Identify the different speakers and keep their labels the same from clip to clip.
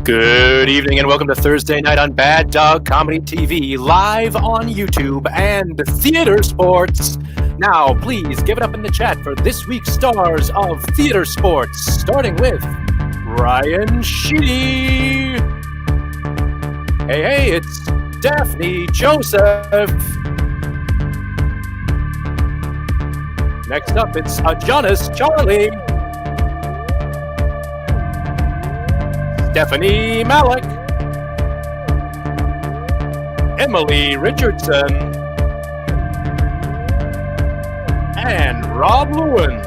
Speaker 1: Good evening and welcome to Thursday night on Bad Dog Comedy TV, live on YouTube and Theater Sports. Now, please give it up in the chat for this week's stars of Theater Sports, starting with Ryan Sheedy. Hey, it's Daphne Joseph. Next up, it's Jonas Charlie. Stephanie Malik, Emily Richardson, and Rob Lewin.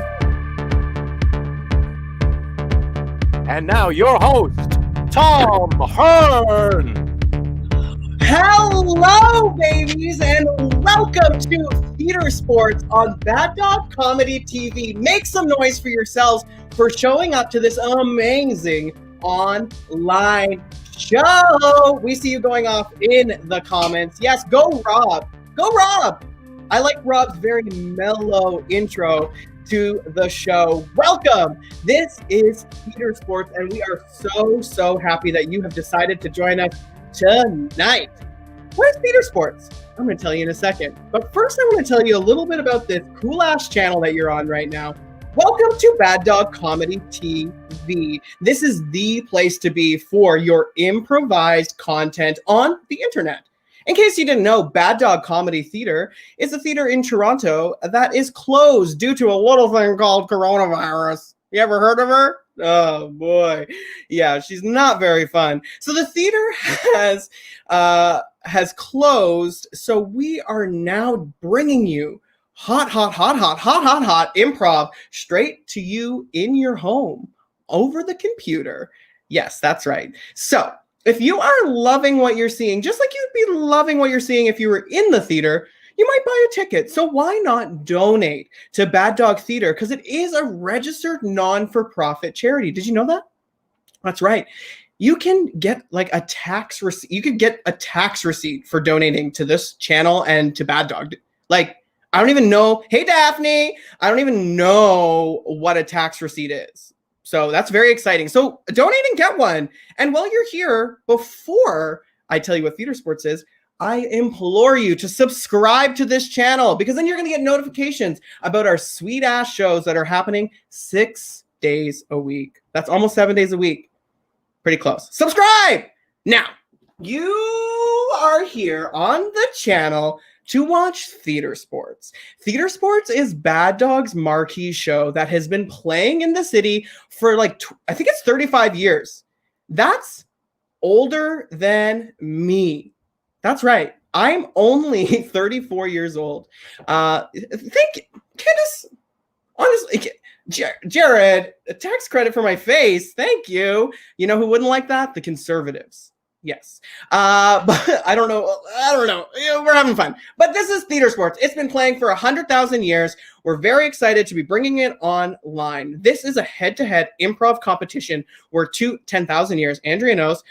Speaker 1: And now your host, Tom Hearn.
Speaker 2: Hello, babies, and welcome to Theater Sports on Bad Dog Comedy TV. Make some noise for yourselves for showing up to this amazing online show. We see you going off in the comments. Yes, go Rob. Go Rob. I like Rob's very mellow intro to the show. Welcome. This is Theater Sports, and we are so happy that you have decided to join us tonight. Where's Theater Sports? I'm going to tell you in a second. But first, I want to tell you a little bit about this cool-ass channel that you're on right now. Welcome to Bad Dog Comedy TV. This is the place to be for your improvised content on the internet. In case you didn't know, Bad Dog Comedy Theater is a theater in Toronto that is closed due to a little thing called coronavirus. You ever heard of her? Oh boy. Yeah, she's not very fun. So the theater has closed. So we are now bringing you hot improv straight to you in your home over the computer. Yes, that's right. So if you are loving what you're seeing, just like you'd be loving what you're seeing if you were in the theater, you might buy a ticket. So why not donate to Bad Dog Theater? Because it is a registered non-for-profit charity. Did you know that? That's right. You can get like a tax receipt. You could get a tax receipt for donating to this channel and to Bad Dog. Like, I don't even know. Hey, Daphne. I don't even know what a tax receipt is. So that's very exciting. So donate and get one. And while you're here, before I tell you what Theater Sports is, I implore you to subscribe to this channel, because then you're going to get notifications about our sweet ass shows that are happening 6 days a week. That's almost 7 days a week. Pretty close. Subscribe. Now, you are here on the channel to watch Theater Sports. Theater Sports is Bad Dog's marquee show that has been playing in the city for I think it's 35 years. That's older than me. That's right. I'm only 34 years old. Thank you, Candace. Honestly, Jared, a tax credit for my face. Thank you. You know who wouldn't like that? The conservatives. Yes. But I don't know. We're having fun. But this is Theater Sports. It's been playing for 100,000 years. We're very excited to be bringing it online. This is a head-to-head improv competition. We're 10,000 years. Andrea knows.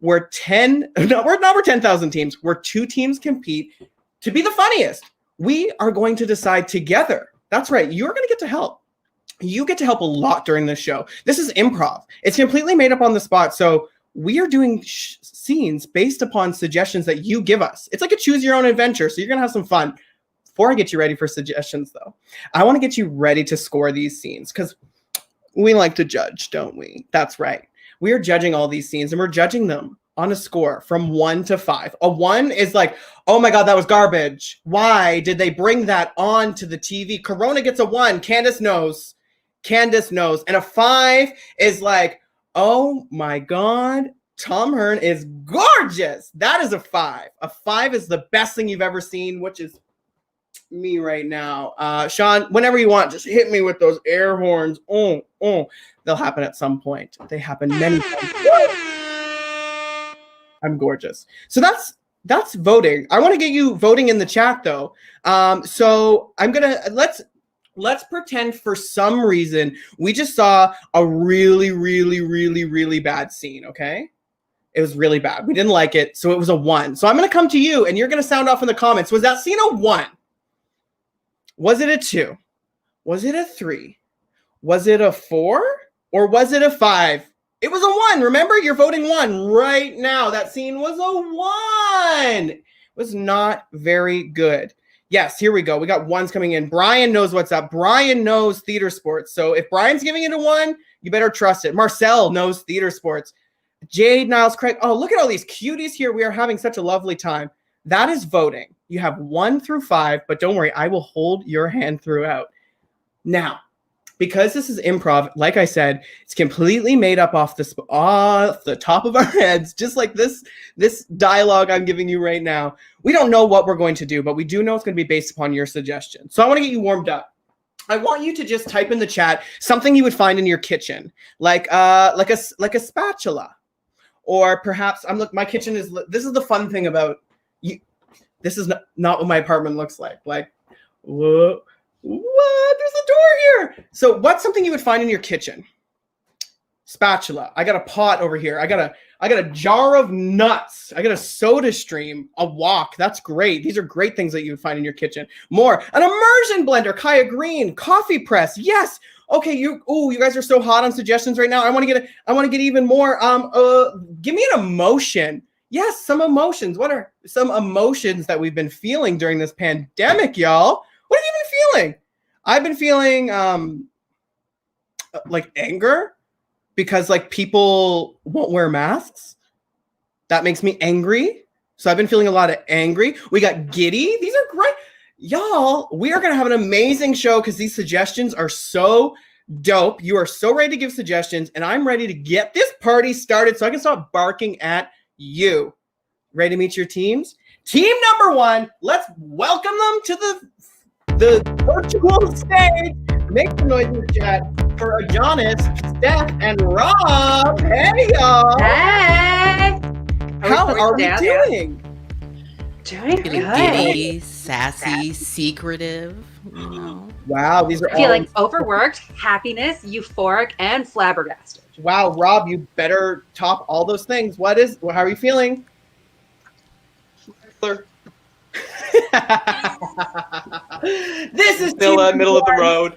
Speaker 2: We're 10,000 teams. Where 2 teams compete to be the funniest. We are going to decide together. That's right. You're going to get to help. You get to help a lot during this show. This is improv. It's completely made up on the spot. So we are doing scenes based upon suggestions that you give us. It's like a choose your own adventure. So you're going to have some fun. Before I get you ready for suggestions, though, I want to get you ready to score these scenes because we like to judge, don't we? That's right. We are judging all these scenes and we're judging them on a score from 1 to 5. A 1 is like, oh my God, that was garbage. Why did they bring that on to the TV? Corona gets a 1. Candace knows. And a 5 is like, oh my God, Tom Hearn is gorgeous. That is a 5. A 5 is the best thing you've ever seen, which is me right now. Sean, whenever you want, just hit me with those air horns. They'll happen at some point. They happen many times. I'm gorgeous. So that's voting. I want to get you voting in the chat though. So I'm gonna let's pretend for some reason we just saw a really, really, really, really bad scene. Okay, it was really bad. We didn't like it, so it was a 1. So I'm gonna come to you, and you're gonna sound off in the comments. Was that scene a 1? Was it a 2? Was it a 3? Was it a 4? Or was it a 5? It was a 1. Remember, you're voting 1 right now. That scene was a 1. It was not very good. Yes, here we go. We got 1s coming in. Brian knows what's up. Brian knows Theater Sports. So if Brian's giving it a 1, you better trust it. Marcel knows Theater Sports. Jade Niles Craig. Oh, look at all these cuties here. We are having such a lovely time. That is voting. You have 1 through 5, but don't worry. I will hold your hand throughout. Now, because this is improv, like I said, it's completely made up off the top of our heads, just like this dialogue I'm giving you right now. We don't know what we're going to do, but we do know it's going to be based upon your suggestion. So I want to get you warmed up. I want you to just type in the chat something you would find in your kitchen, like a spatula, or perhaps my kitchen is. This is the fun thing about you. This is not what my apartment looks like. Like, whoa. What? There's a door here. So what's something you would find in your kitchen? Spatula. I got a pot over here. I got a jar of nuts. I got a soda stream, a wok. That's great. These are great things that you would find in your kitchen. More. An immersion blender, Kaya Green, coffee press. Yes. Okay, you guys are so hot on suggestions right now. I want to get even more. Give me an emotion. Yes, some emotions. What are some emotions that we've been feeling during this pandemic, y'all? What have you been feeling? I've been feeling like anger because like people won't wear masks. That makes me angry. So I've been feeling a lot of angry. We got giddy. These are great. Y'all, we are going to have an amazing show because these suggestions are so dope. You are so ready to give suggestions, and I'm ready to get this party started so I can stop barking at you. Ready to meet your teams? Team number 1, let's welcome them to the virtual stage. Make some noise in the chat for Adonis, Steph, and Rob. Hey, y'all.
Speaker 3: Hey.
Speaker 2: How are we doing?
Speaker 3: Doing good.
Speaker 4: Giddy, sassy, secretive. You know.
Speaker 2: Wow, these are
Speaker 3: feeling overworked, happiness, euphoric, and flabbergasted.
Speaker 2: Wow, Rob, you better top all those things. How are you feeling? This is
Speaker 5: still middle of the road.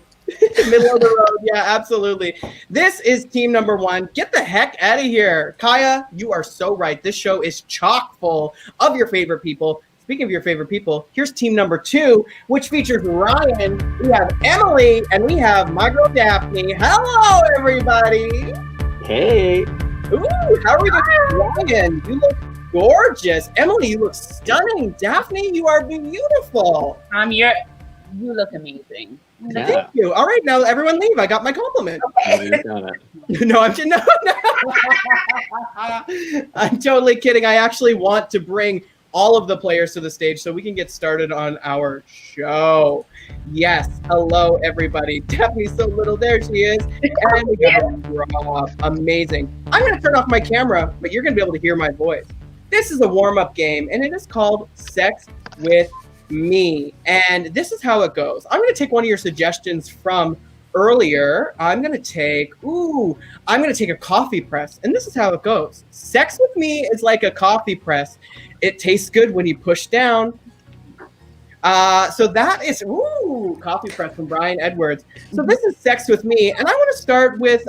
Speaker 2: Middle of the road, yeah, absolutely. This is team number 1. Get the heck out of here. Kaya, you are so right. This show is chock full of your favorite people. Speaking of your favorite people, here's team number 2, which features Ryan. We have Emily, and we have my girl Daphne. Hello, everybody.
Speaker 5: Hey.
Speaker 2: Ooh, how are we doing? Ryan, you look gorgeous. Emily, you look stunning. Daphne, you are beautiful.
Speaker 5: You look amazing.
Speaker 6: Yeah.
Speaker 2: Thank you. All right, now everyone leave. I got my compliment.
Speaker 6: You got it.
Speaker 2: No, no. I'm totally kidding. I actually want to bring all of the players to the stage so we can get started on our show. Yes, hello everybody. Daphne's so little, there she is. And we got Rob. Amazing. I'm going to turn off my camera, but you're going to be able to hear my voice. This is a warm-up game, and it is called Sex with Me. And this is how it goes. I'm going to take one of your suggestions from earlier. I'm going to take a coffee press, and this is how it goes. Sex with me is like a coffee press. It tastes good when you push down. So that is, coffee press from Brian Edwards. So this is Sex with Me, and I want to start with,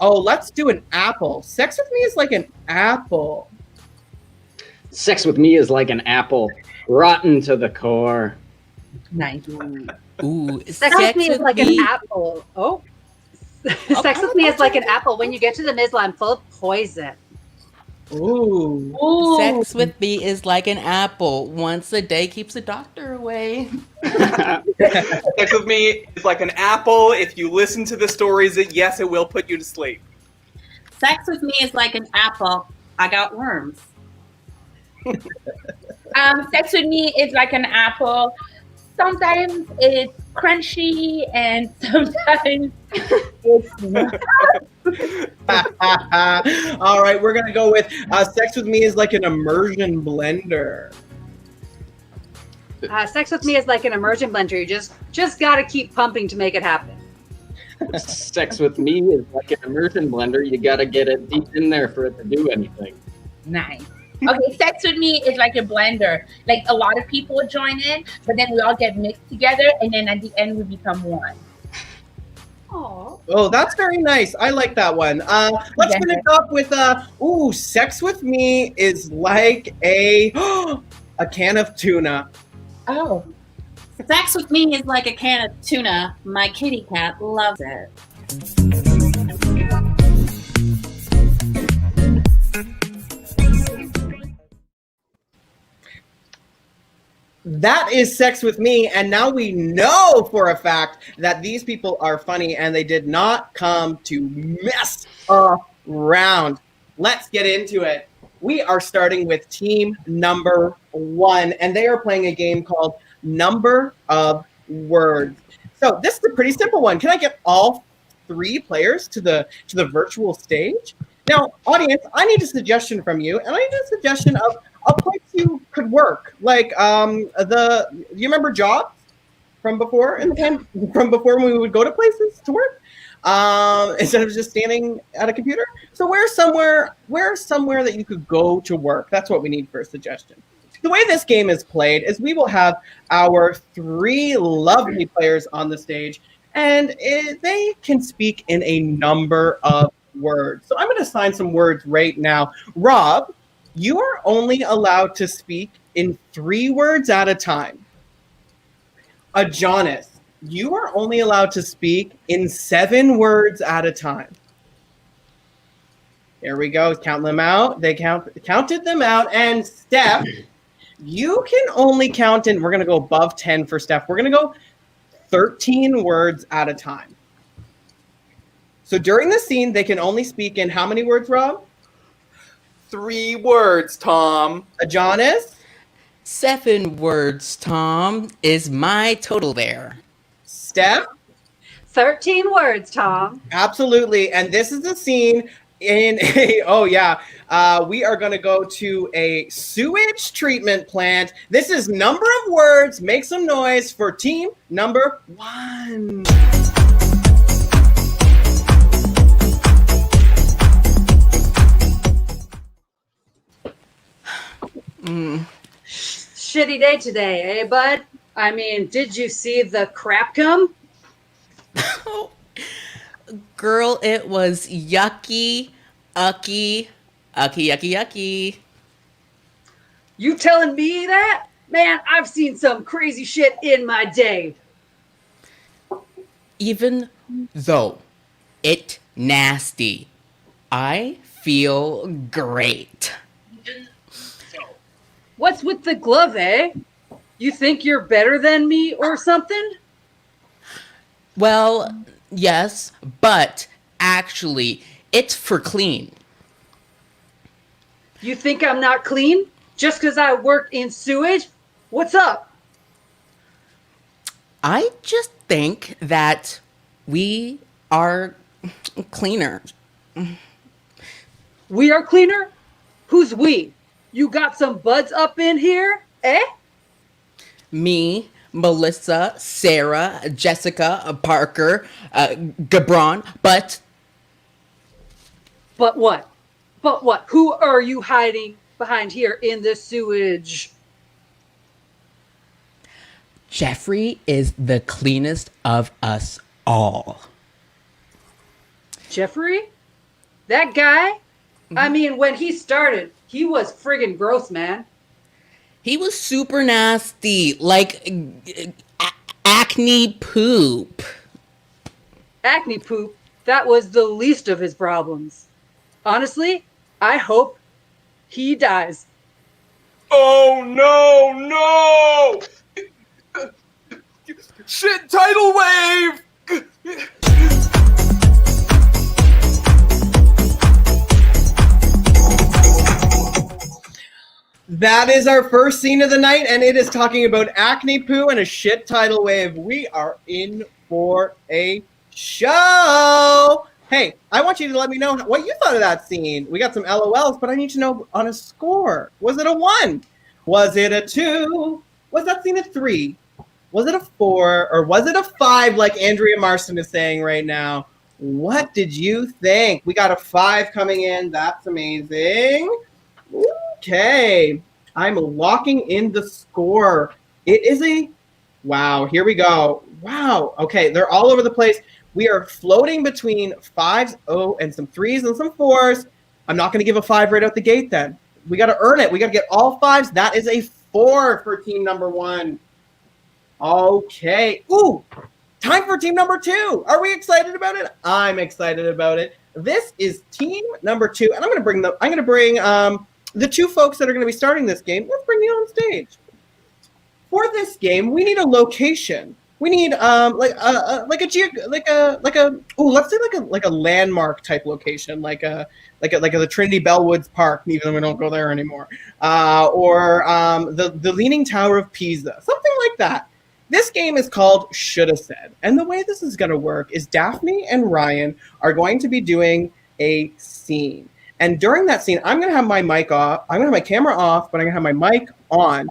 Speaker 2: let's do an apple. Sex with me is like an apple.
Speaker 6: Sex with me is like an apple, rotten to the core.
Speaker 5: Nice.
Speaker 4: Ooh,
Speaker 3: Sex with me is like an apple. Oh. Sex with me is like an apple. When you get to the midline, full of poison.
Speaker 2: Ooh.
Speaker 4: Sex with me is like an apple. Once a day keeps the doctor away.
Speaker 7: Sex with me is like an apple. If you listen to the stories, yes, it will put you to sleep.
Speaker 5: Sex with me is like an apple. I got worms. Sex with me is like an apple. Sometimes it's crunchy and sometimes it's not.
Speaker 2: All right, we're gonna go with sex with me is like an immersion blender.
Speaker 3: Sex with me is like an immersion blender. You just got to keep pumping to make it happen.
Speaker 6: Sex with me is like an immersion blender. You got to get it deep in there for it to do anything.
Speaker 5: Nice. Okay, sex with me is like a blender. Like a lot of people join in, but then we all get mixed together, and then at the end we become one.
Speaker 3: Aww.
Speaker 2: Oh, that's very nice. I like that one. Let's finish up with sex with me is like a can of tuna.
Speaker 5: Oh.
Speaker 8: Sex with me is like a can of tuna. My kitty cat loves it.
Speaker 2: That is Sex with Me, and now we know for a fact that these people are funny and they did not come to mess around. Let's get into it. We are starting with team number 1, and they are playing a game called Number of Words. So this is a pretty simple one. Can I get all 3 players to the virtual stage? Now, audience, I need a suggestion from you, and I need a suggestion of a place you could work. Like you remember jobs from before from before when we would go to places to work instead of just standing at a computer. So where's somewhere that you could go to work? That's what we need for a suggestion. The way this game is played is we will have our 3 lovely players on the stage, and they can speak in a number of words. So I'm going to assign some words right now. Rob, you are only allowed to speak in 3 words at a time. Jonas, you are only allowed to speak in 7 words at a time. There we go. Count them out. They counted them out. And Steph, you can only count in, we're going to go above 10 for Steph. We're going to go 13 words at a time. So during the scene, they can only speak in how many words, Rob?
Speaker 7: 3 words, Tom.
Speaker 2: Jonas?
Speaker 4: 7 words, Tom, is my total there.
Speaker 2: Steph?
Speaker 3: 13 words, Tom.
Speaker 2: Absolutely. And this is a scene in we are going to go to a sewage treatment plant. This is number of words. Make some noise for team number 1.
Speaker 3: Shitty day today, eh, bud? I mean, did you see the crap come?
Speaker 4: Girl, it was yucky, yucky.
Speaker 3: You telling me that? Man, I've seen some crazy shit in my day.
Speaker 4: Even though it nasty. I feel great.
Speaker 3: What's with the glove, eh? You think you're better than me or something?
Speaker 4: Well, yes, but actually, it's for clean.
Speaker 3: You think I'm not clean? Just because I work in sewage? What's up?
Speaker 4: I just think that we are cleaner.
Speaker 3: We are cleaner? Who's we? You got some buds up in here, eh?
Speaker 4: Me, Melissa, Sarah, Jessica, Parker, Gabron, but
Speaker 3: But what? But what? Who are you hiding behind here in this sewage?
Speaker 4: Jeffrey is the cleanest of us all.
Speaker 3: Jeffrey? That guy? I mean, when he started, he was friggin' gross, man.
Speaker 4: He was super nasty, like acne poop.
Speaker 3: Acne poop, that was the least of his problems. Honestly, I hope he dies.
Speaker 7: Oh no, no! Shit, tidal wave!
Speaker 2: That is our first scene of the night, and it is talking about acne poo and a shit tidal wave. We are in for a show. Hey, I want you to let me know what you thought of that scene. We got some LOLs, but I need to know on a score. Was it a 1? Was it a 2? Was that scene a 3? Was it a 4? Or was it a 5 like Andrea Marston is saying right now? What did you think? We got a 5 coming in. That's amazing. Okay, I'm locking in the score. It is a, wow, here we go. Wow, okay, they're all over the place. We are floating between 5s, and some 3s and some 4s. I'm not going to give a 5 right out the gate then. We got to earn it. We got to get all 5s. That is a 4 for team number 1. Okay, ooh, time for team number 2. Are we excited about it? I'm excited about it. This is team number 2, and I'm going to bring the 2 folks that are going to be starting this game. Let's bring you on stage. For this game, we need a location. We need let's say like a landmark type location, like the Trinity Bellwoods Park, even though we don't go there anymore, or the Leaning Tower of Pisa, something like that. This game is called Shoulda Said, and the way this is going to work is Daphne and Ryan are going to be doing a scene. And during that scene, I'm going to have my mic off. I'm going to have my camera off, but I'm going to have my mic on.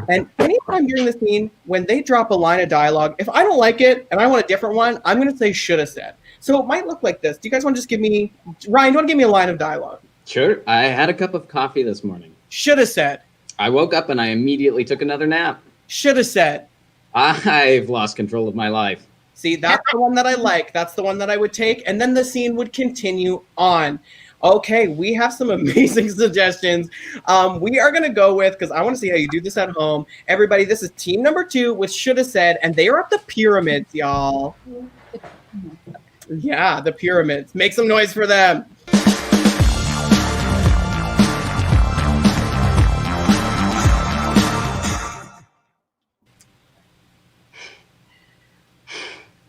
Speaker 2: And anytime during the scene, when they drop a line of dialogue, if I don't like it and I want a different one, I'm going to say shoulda said. So it might look like this. Do you guys want to just give me, Ryan, do you want to give me a line of dialogue?
Speaker 6: Sure. I had a cup of coffee this morning.
Speaker 2: Shoulda said.
Speaker 6: I woke up and I immediately took another nap.
Speaker 2: Shoulda said.
Speaker 6: I've lost control of my life.
Speaker 2: See, that's the one that I like. That's the one that I would take. And then the scene would continue on. Okay, we have some amazing suggestions. We are going to go with, because I want to see how you do this at home. Everybody, this is team number 2 with Shoulda Said, and they are at the pyramids, y'all. Yeah, the pyramids. Make some noise for them.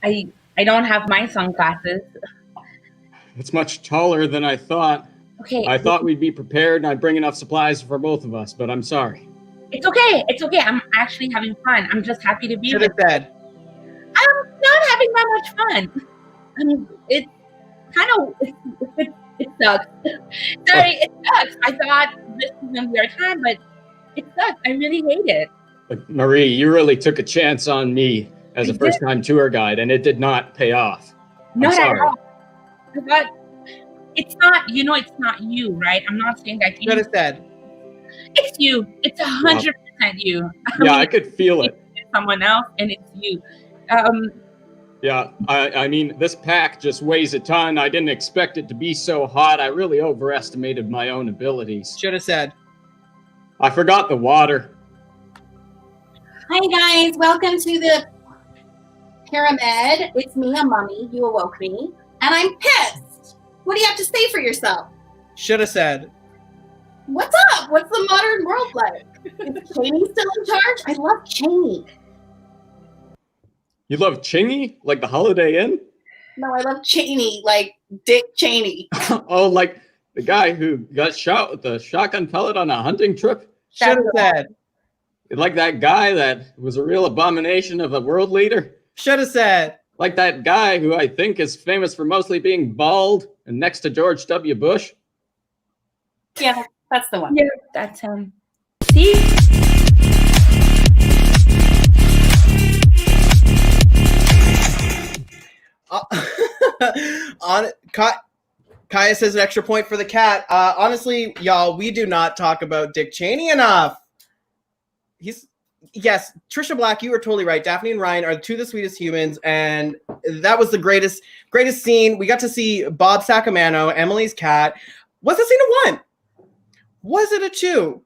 Speaker 5: I don't have my sunglasses.
Speaker 6: It's much taller than I thought.
Speaker 5: Okay.
Speaker 6: I thought we'd be prepared and I'd bring enough supplies for both of us, but I'm sorry.
Speaker 5: It's okay. It's okay. I'm actually having fun. I'm just happy to be
Speaker 2: Shoulda
Speaker 5: with
Speaker 2: said.
Speaker 5: I'm not having that much fun. I mean, it kind of, it sucks. Sorry, it sucks. I thought this was going to be our time, but it sucks. I really hate it.
Speaker 6: But Marie, you really took a chance on me as a first-time tour guide, and it did not pay off.
Speaker 5: Not
Speaker 6: I'm sorry.
Speaker 5: at all. I thought, it's not, it's not you, right? I'm not saying that you.
Speaker 2: Shoulda said.
Speaker 5: It's you. It's 100% you.
Speaker 6: Yeah, I could feel it.
Speaker 5: It's someone else, and it's you.
Speaker 6: Yeah, I mean, this pack just weighs a ton. I didn't expect it to be so hot. I really overestimated my own abilities.
Speaker 2: Shoulda said.
Speaker 6: I forgot the water.
Speaker 8: Hi guys, welcome to the pyramid. It's me, a mummy. You awoke me, and I'm pissed. What do you have to say for yourself?
Speaker 2: Should have said.
Speaker 8: What's up? What's the modern world like? Is Cheney still in charge? I love Cheney.
Speaker 6: You love Chingy? Like the Holiday Inn?
Speaker 8: No, I love Cheney, like Dick Cheney.
Speaker 6: Oh, like the guy who got shot with a shotgun pellet on a hunting trip?
Speaker 2: Should have said.
Speaker 6: Like that guy that was a real abomination of a world leader?
Speaker 2: Should have said.
Speaker 6: Like that guy who I think is famous for mostly being bald and next to George W. Bush?
Speaker 8: Yeah, that's the one.
Speaker 5: Yeah, that's him. See?
Speaker 2: Kaya says an extra point for the cat. Honestly, y'all, we do not talk about Dick Cheney enough. Yes, Trisha Black, you were totally right. Daphne and Ryan are two of the sweetest humans, and that was the greatest scene. We got to see Bob Sacamano, Emily's cat. Was that scene a 1? Was it a 2?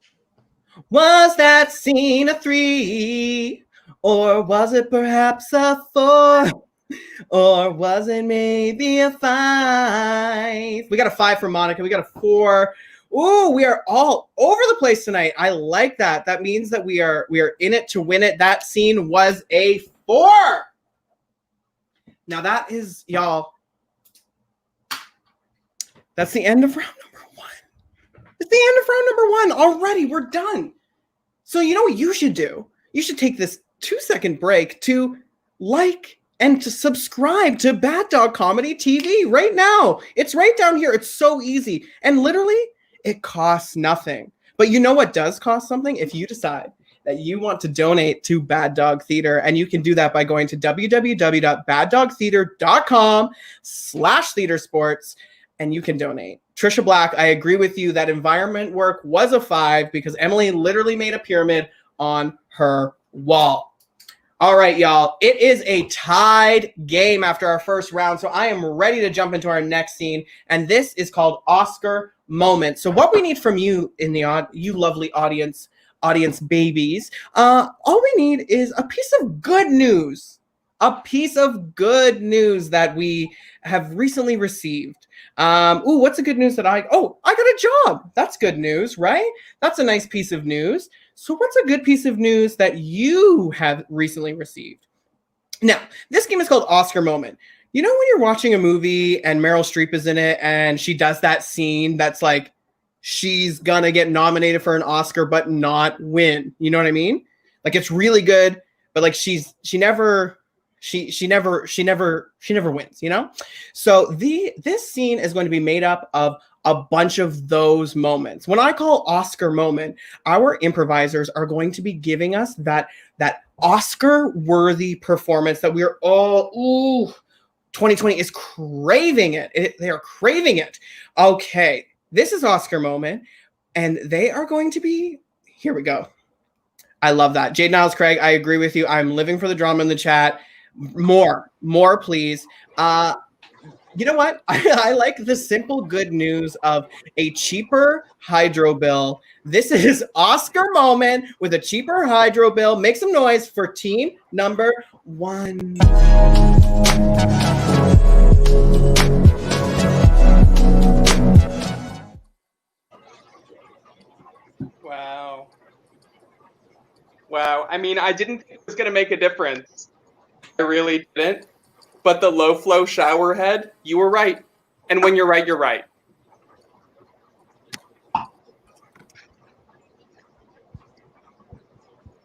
Speaker 2: Was that scene a 3? Or was it perhaps a 4? Or was it maybe a 5? We got a 5 for Monica. We got a 4. Ooh, we are all over the place tonight. I like that. That means that we are in it to win it. That scene was a 4. Now that is, y'all, that's the end of round number 1. It's the end of round number 1 already. We're done. So you know what you should do? You should take this 2-second break to like and to subscribe to Bad Dog Comedy TV right now. It's right down here. It's so easy. And literally, it costs nothing. But you know what does cost something? If you decide that you want to donate to Bad Dog Theater, and you can do that by going to www.baddogtheater.com/theatresports, and you can donate. Trisha Black, I agree with you that environment work was a 5 because Emily literally made a pyramid on her wall. All right, y'all. It is a tied game after our first round, so I am ready to jump into our next scene, and this is called Oscar Moment. So what we need from you you lovely audience babies, all we need is a piece of good news. A piece of good news that we have recently received. What's the good news that I got a job. That's good news, right? That's a nice piece of news. So what's a good piece of news that you have recently received? Now, this game is called Oscar Moment. You know when you're watching a movie and Meryl Streep is in it and she does that scene that's like she's gonna get nominated for an Oscar but not win. You know what I mean? Like it's really good, but like she never wins, you know? So this scene is going to be made up of a bunch of those moments. When I call Oscar moment, our improvisers are going to be giving us that Oscar-worthy performance that we're all, 2020 is craving it. They are craving it. Okay, this is Oscar moment, and they are going to be, here we go. I love that. Jade Niles Craig, I agree with you. I'm living for the drama in the chat. More, please. You know what? I like the simple good news of a cheaper hydro bill. This is Oscar moment with a cheaper hydro bill. Make some noise for team number 1.
Speaker 7: Wow. I mean, I didn't think it was going to make a difference. I really didn't. But the low flow shower head, you were right. And when you're right, you're right.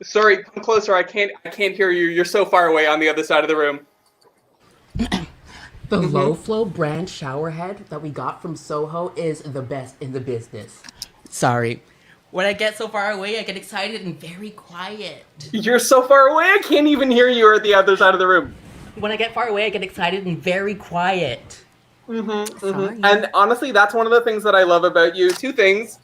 Speaker 7: Sorry, come closer. I can't hear you. You're so far away on the other side of the room.
Speaker 9: The low flow brand shower head that we got from Soho is the best in the business.
Speaker 4: Sorry. When I get so far away, I get excited and very quiet.
Speaker 7: You're so far away, I can't even hear you at the other side of the room.
Speaker 4: When I get far away, I get excited and very quiet.
Speaker 7: And honestly, that's one of the things that I love about you. 2 things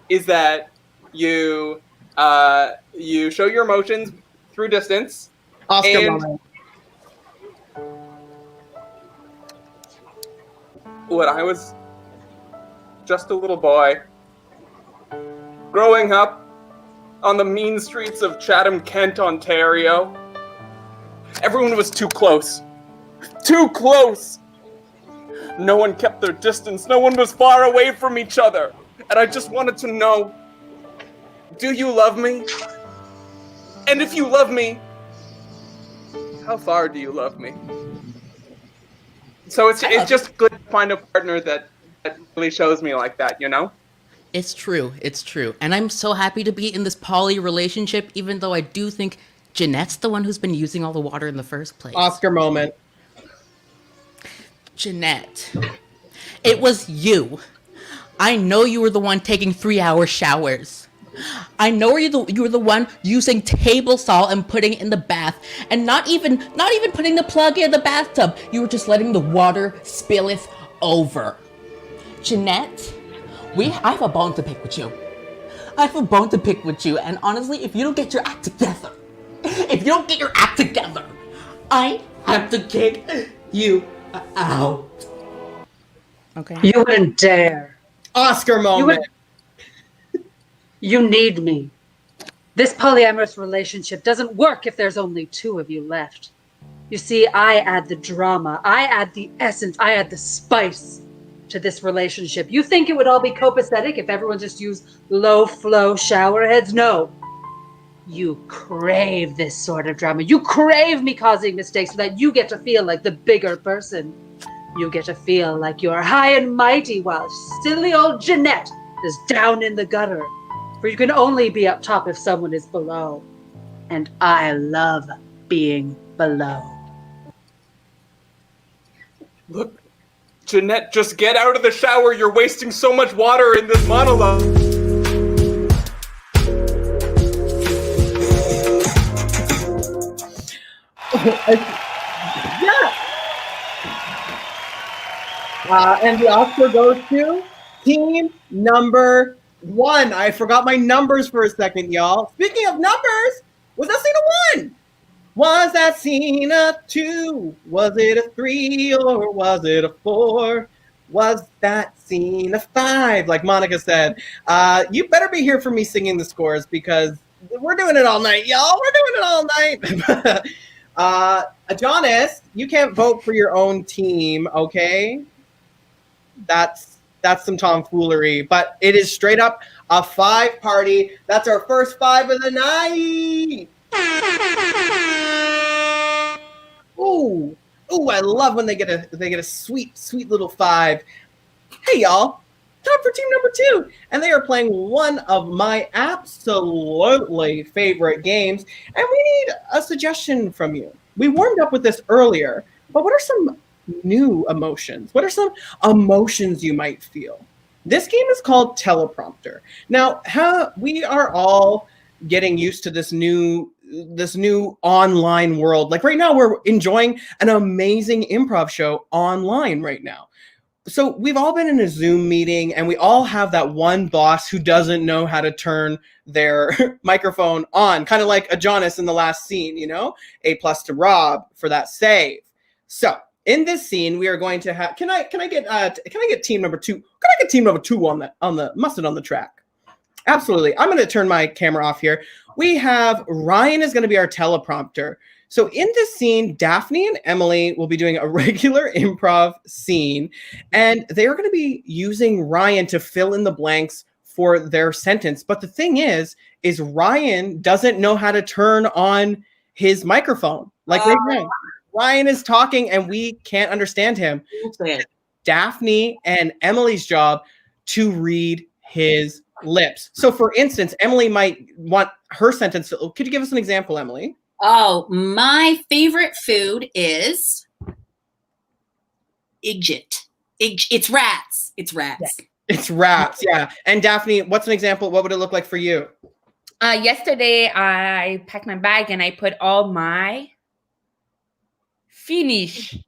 Speaker 7: is that you show your emotions through distance.
Speaker 2: Oscar moment.
Speaker 7: When I was just a little boy, growing up on the mean streets of Chatham, Kent, Ontario, everyone was too close. Too close! No one kept their distance. No one was far away from each other. And I just wanted to know, do you love me? And if you love me, how far do you love me? So it's just good to find a partner that really shows me like that, you know?
Speaker 4: It's true. It's true. And I'm so happy to be in this poly relationship, even though I do think Jeanette's the one who's been using all the water in the first place.
Speaker 2: Oscar moment.
Speaker 4: Jeanette, it was you. I know you were the one taking 3-hour showers. I know you were the one using table salt and putting it in the bath, and not even putting the plug in the bathtub. You were just letting the water spilleth over. Jeanette, I have a bone to pick with you. I have a bone to pick with you, and honestly, if you don't get your act together, I have to kick you out. Okay.
Speaker 3: You wouldn't dare.
Speaker 2: Oscar moment.
Speaker 3: You need me. This polyamorous relationship doesn't work if there's only 2 of you left. You see, I add the drama, I add the essence, I add the spice to this relationship. You think it would all be copacetic if everyone just used low-flow shower heads? No. You crave this sort of drama. You crave me causing mistakes so that you get to feel like the bigger person. You get to feel like you're high and mighty while silly old Jeanette is down in the gutter. For you can only be up top if someone is below. And I love being below.
Speaker 7: Look, Jeanette, just get out of the shower. You're wasting so much water in this monologue.
Speaker 2: Yeah. And the Oscar goes to team number 1. I forgot my numbers for a second, y'all. Speaking of numbers, was that scene a 1? Was that scene a 2? Was it a 3 or was it a 4? Was that scene a 5? Like Monica said, you better be here for me singing the scores because we're doing it all night, y'all. We're doing it all night. Adonis, you can't vote for your own team, okay? That's some tomfoolery, but it is straight up a 5 party. That's our first 5 of the night. Ooh, I love when they get a sweet little 5. Hey y'all, time for team number 2, and they are playing one of my absolutely favorite games, and we need a suggestion from you. We warmed up with this earlier, but what are some new emotions? What are some emotions you might feel? This game is called Teleprompter. Now, we are all getting used to this new online world. Like right now, we're enjoying an amazing improv show online right now. So we've all been in a Zoom meeting, and we all have that one boss who doesn't know how to turn their microphone on, kind of like Adonis in the last scene, you know? A+ to Rob for that save. So in this scene, we are going to have. Can I get team number 2? Can I get team number 2 on the mustard on the track? Absolutely. I'm going to turn my camera off here. We have Ryan is going to be our teleprompter. So in this scene, Daphne and Emily will be doing a regular improv scene, and they are going to be using Ryan to fill in the blanks for their sentence. But the thing is Ryan doesn't know how to turn on his microphone. Like right now, Ryan is talking and we can't understand him. So it's Daphne and Emily's job to read his lips. So for instance, Emily might want her sentence. Could you give us an example, Emily?
Speaker 8: Oh, my favorite food is Iggit. It's rats. It's rats.
Speaker 2: It's rats, yeah. And Daphne, what's an example? What would it look like for you?
Speaker 5: Yesterday, I packed my bag and I put all my finish.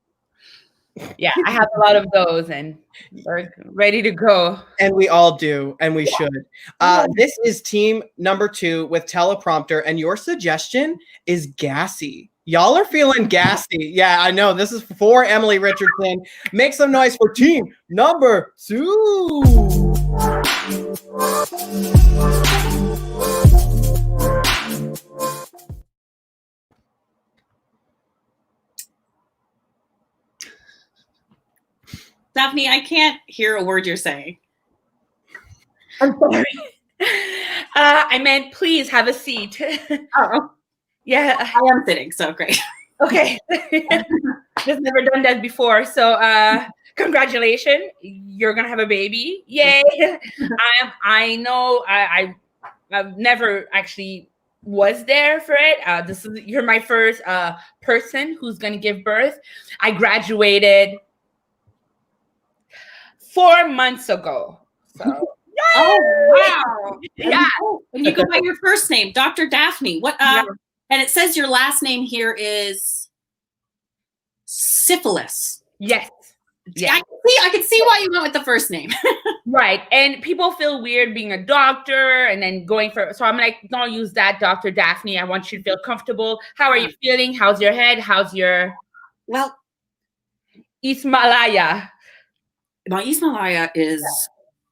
Speaker 5: Yeah, I have a lot of those and we're ready to go.
Speaker 2: And we all do, and we should. This is team number 2 with teleprompter, and your suggestion is gassy. Y'all are feeling gassy. Yeah, I know. This is for Emily Richardson. Make some noise for team number 2.
Speaker 10: Daphne, I can't hear a word you're saying.
Speaker 5: I'm sorry. I meant please have a seat.
Speaker 10: Oh,
Speaker 5: Yeah.
Speaker 10: I am sitting, so great.
Speaker 5: Okay. Just never done that before. So congratulations. You're gonna have a baby. Yay. I know I've never actually was there for it. You're my first person who's gonna give birth. I graduated 4 months ago. So
Speaker 10: Oh, wow.
Speaker 5: yeah.
Speaker 10: And you go by your first name, Dr. Daphne. What?
Speaker 5: Yeah.
Speaker 10: And it says your last name here is Syphilis.
Speaker 5: Yes. Yeah.
Speaker 10: I can see why you went with the first name.
Speaker 5: Right. And people feel weird being a doctor and then going for, so I'm like, don't use that, Dr. Daphne. I want you to feel comfortable. How are you feeling? How's your head? How's your
Speaker 10: Well,
Speaker 5: Ismalaya?
Speaker 10: my Ismalaya is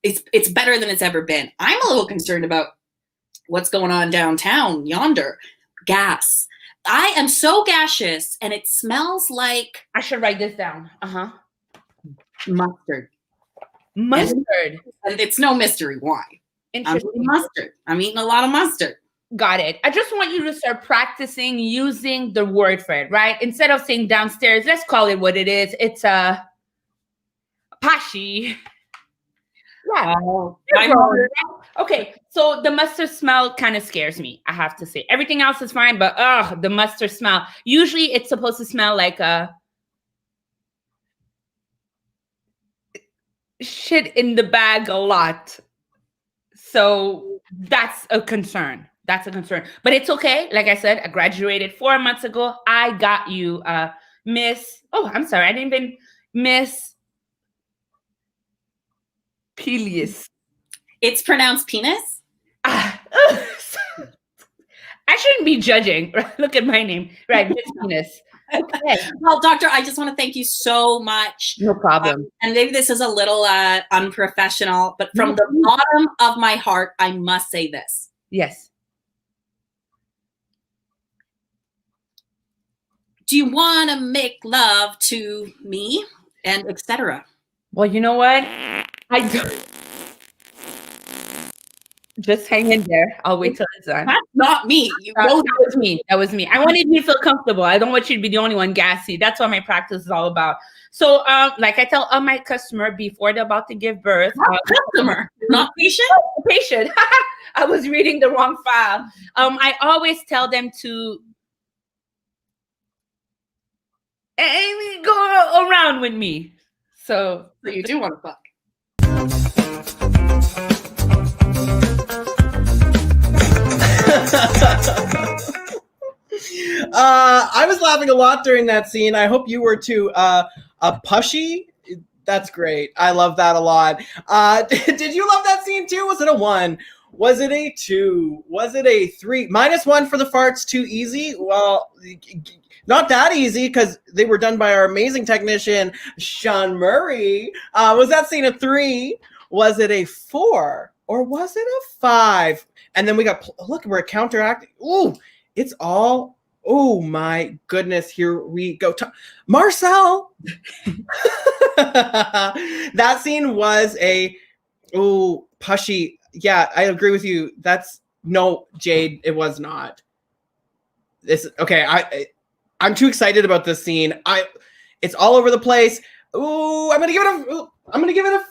Speaker 10: it's better than it's ever been. I'm a little concerned about what's going on downtown yonder. Gas. I am so gaseous, and it smells like
Speaker 5: I should write this down.
Speaker 10: mustard.
Speaker 5: Mustard.
Speaker 10: And it's no mystery why. I'm
Speaker 5: Interesting.
Speaker 10: eating mustard. I'm eating a lot of mustard.
Speaker 5: Got it. I just want you to start practicing using the word for it, right? Instead of saying downstairs, let's call it what it is. It's a pashi. Yeah.
Speaker 10: Oh,
Speaker 5: Okay, so the mustard smell kind of scares me, I have to say. Everything else is fine, but the mustard smell. Usually it's supposed to smell like a shit in the bag a lot. So that's a concern. That's a concern. But it's okay. Like I said, I graduated 4 months ago. I got you, Miss. Oh, I'm sorry. I didn't even Miss Pelias.
Speaker 10: It's pronounced penis.
Speaker 5: I shouldn't be judging. Look at my name. Right, Miss Penis. Okay.
Speaker 10: Well, doctor, I just want to thank you so much.
Speaker 5: No problem.
Speaker 10: And maybe this is a little unprofessional, but from the bottom of my heart, I must say this.
Speaker 5: Yes.
Speaker 10: Do you want to make love to me and etc.?
Speaker 5: Well, you know what? I don't. Just hang in there. I'll wait till it's done.
Speaker 10: That's not me.
Speaker 5: That was me. That was me. I wanted you to feel comfortable. I don't want you to be the only one gassy. That's what my practice is all about. So, like I tell all my customer before they're about to give birth.
Speaker 10: Customer, not patient?
Speaker 5: Patient. I was reading the wrong file. I always tell them to go around with me. So
Speaker 10: you do want to fuck.
Speaker 2: I was laughing a lot during that scene. I hope you were too. A pushy? That's great. I love that a lot. Did you love that scene too? Was it a 1? Was it a 2? Was it a 3? -1 for the farts, too easy? Well, not that easy because they were done by our amazing technician, Sean Murray. Was that scene a 3? Was it a 4? Or was it a 5? And then we got, look, we're counteracting. Ooh, it's all, oh my goodness, here we go. Marcel! That scene was a, ooh, pushy. Yeah, I agree with you. That's, no, Jade, it was not. This, okay, I'm too excited about this scene. It's all over the place. Ooh, I'm gonna give it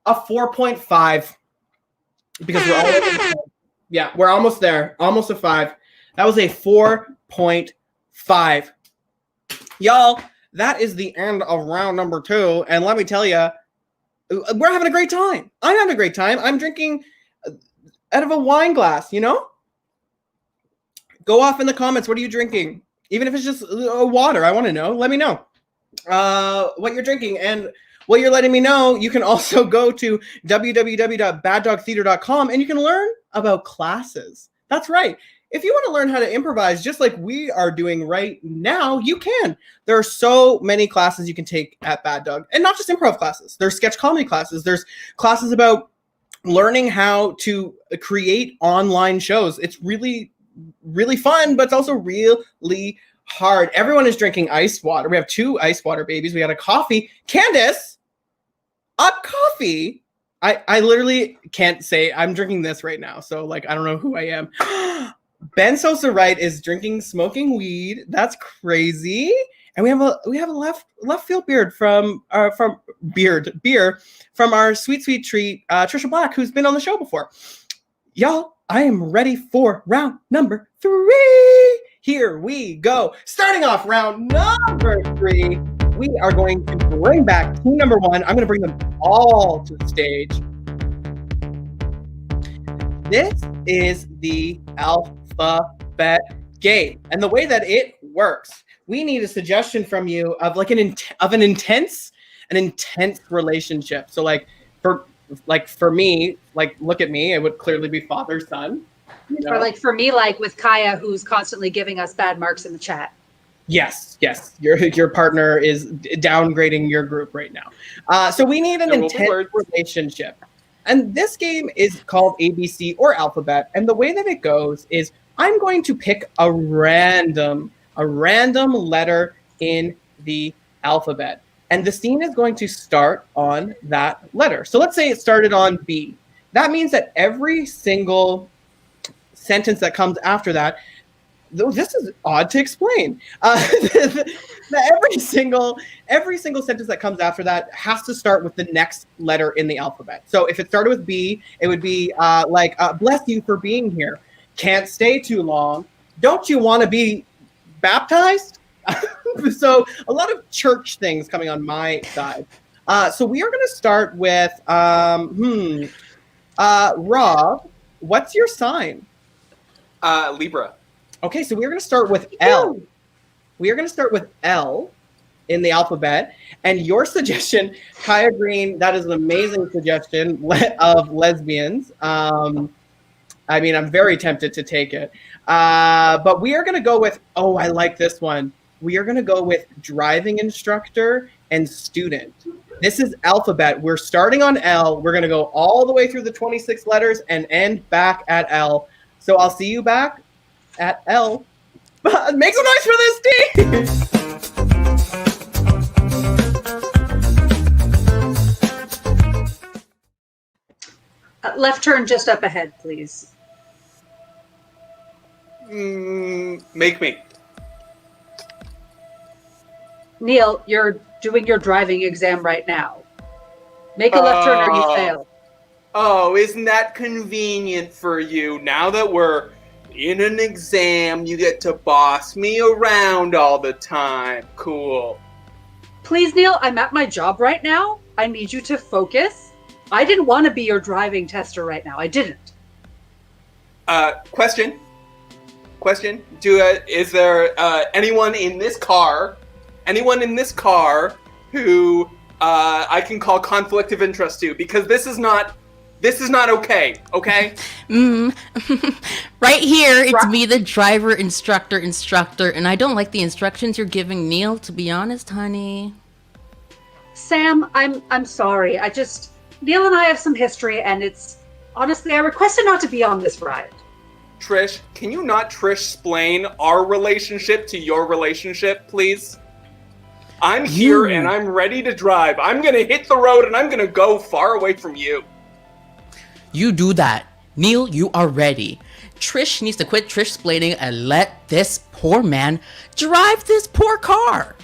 Speaker 2: a 4.5 because we're almost there, almost a 5. That was a 4.5. Y'all, that is the end of round number 2, and let me tell you, we're having a great time. I'm having a great time. I'm drinking out of a wine glass. You know, go off in the comments. What are you drinking? Even if it's just water, I want to know. Let me know what you're drinking. And while you're letting me know, you can also go to www.baddogtheater.com and you can learn about classes. That's right. If you want to learn how to improvise just like we are doing right now, you can. There are so many classes you can take at Bad Dog. And not just improv classes. There's sketch comedy classes. There's classes about learning how to create online shows. It's really, really fun, but it's also really hard. Everyone is drinking ice water. We have 2 ice water babies. We got a coffee. Candace, Coffee. I literally can't say I'm drinking this right now, so like I don't know who I am. Ben Sosa Wright is smoking weed. That's crazy. And we have a left field beer from our sweet treat Trisha Black, who's been on the show before. Y'all, I am ready for round number 3. Here we go. Starting off round number 3, we are going to bring back team number 1. I'm going to bring them all to the stage. This is the alphabet game, and the way that it works, we need a suggestion from you of like an intense relationship. So like for me, like look at me, it would clearly be father son. You know?
Speaker 3: Or like for me, like with Kaya, who's constantly giving us bad marks in the chat.
Speaker 2: Yes. Your partner is downgrading your group right now. So we need an intense relationship. And this game is called ABC or Alphabet. And the way that it goes is I'm going to pick a random letter in the alphabet. And the scene is going to start on that letter. So let's say it started on B. That means that every single sentence that comes after that, though this is odd to explain, every single sentence that comes after that has to start with the next letter in the alphabet. So if it started with B, it would be bless you for being here. Can't stay too long. Don't you want to be baptized? So a lot of church things coming on my side. So we are going to start with Rob. What's your sign?
Speaker 7: Libra.
Speaker 2: Okay, so we're going to start with L. We are going to start with L in the alphabet. And your suggestion, Kaya Green, that is an amazing suggestion of lesbians. I mean, I'm very tempted to take it. But we are going to go with, I like this one. We are going to go with driving instructor and student. This is alphabet. We're starting on L. We're going to go all the way through the 26 letters and end back at L. So I'll see you back at L. Make some noise for this team!
Speaker 3: Left turn just up ahead, please.
Speaker 7: Make me.
Speaker 3: Neil, you're doing your driving exam right now. Make a left turn or you fail.
Speaker 7: Oh, isn't that convenient for you? Now that we're in an exam, you get to boss me around all the time. Cool.
Speaker 3: Please, Neil, I'm at my job right now. I need you to focus. I didn't want to be your driving tester right now. I didn't.
Speaker 7: Question. Is there anyone in this car who I can call conflict of interest to? Because this is not okay. Okay.
Speaker 4: Right here, it's me, the driver, instructor, and I don't like the instructions you're giving Neil, to be honest, honey.
Speaker 3: Sam, I'm sorry. Neil and I have some history, and it's honestly, I requested not to be on this ride.
Speaker 7: Trish, can you not Trish-splain our relationship to your relationship, please? I'm here and I'm ready to drive. I'm gonna hit the road and I'm gonna go far away from you.
Speaker 4: You do that. Neil, you are ready. Trish needs to quit Trish-splaining and let this poor man drive this poor car.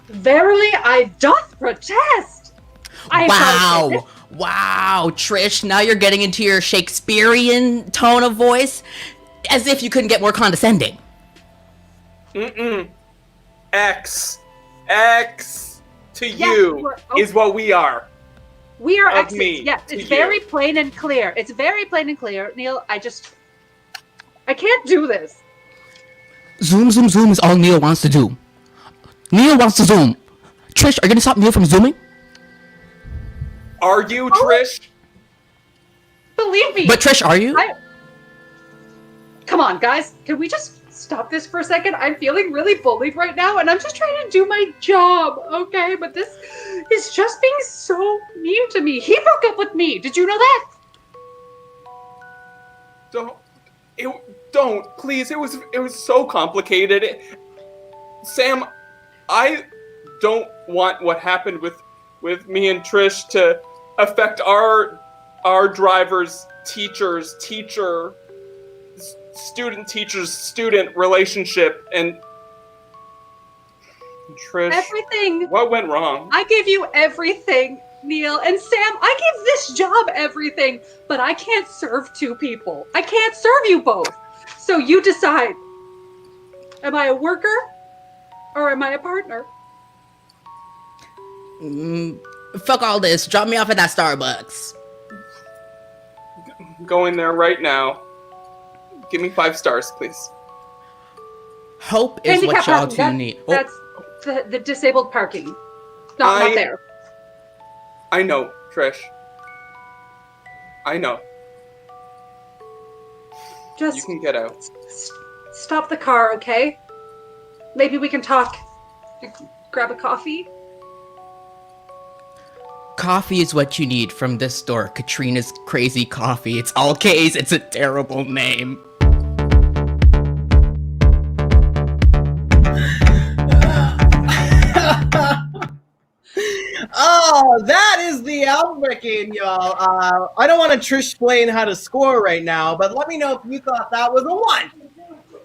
Speaker 3: Verily, I doth protest.
Speaker 4: Wow, Trish, now you're getting into your Shakespearean tone of voice, as if you couldn't get more condescending.
Speaker 7: X to you is what we are.
Speaker 3: We are
Speaker 7: X.
Speaker 3: Yes, it's very plain and clear. It's very plain and clear. Neil, I can't do this.
Speaker 4: Zoom is all Neil wants to do. Neil wants to zoom. Trish, are you gonna stop Neil from zooming?
Speaker 7: Are you, Trish?
Speaker 3: Believe me.
Speaker 4: But Trish, are you?
Speaker 3: Come on, guys. Can we just stop this for a second? I'm feeling really bullied right now, and I'm just trying to do my job, okay? But this is just being so mean to me. He broke up with me. Did you know that?
Speaker 7: Don't, please. It was so complicated. Sam, don't want what happened with me and Trish to affect our drivers, student relationship. And Trish,
Speaker 3: Everything.
Speaker 7: what went wrong?
Speaker 3: I gave you everything, Neil. And Sam, I gave this job everything, but I can't serve two people. I can't serve you both. So you decide. Am I a worker or am I a partner?
Speaker 4: Fuck all this. Drop me off at that Starbucks.
Speaker 7: Going there right now. Give me 5 stars, please.
Speaker 4: Hope is what
Speaker 3: Handicap
Speaker 4: y'all
Speaker 3: parking,
Speaker 4: two need. Oh,
Speaker 3: That's the disabled parking. Not there.
Speaker 7: I know, Trish. I know. You
Speaker 3: Just
Speaker 7: can get out.
Speaker 3: stop the car, okay? Maybe we can talk. Grab a coffee.
Speaker 4: coffee is what you need from this store. Katrina's Crazy Coffee. It's all K's. It's a terrible name.
Speaker 2: Oh, that is the Albricking, y'all. I don't want to Trish explain how to score right now, but let me know if you thought that was a 1.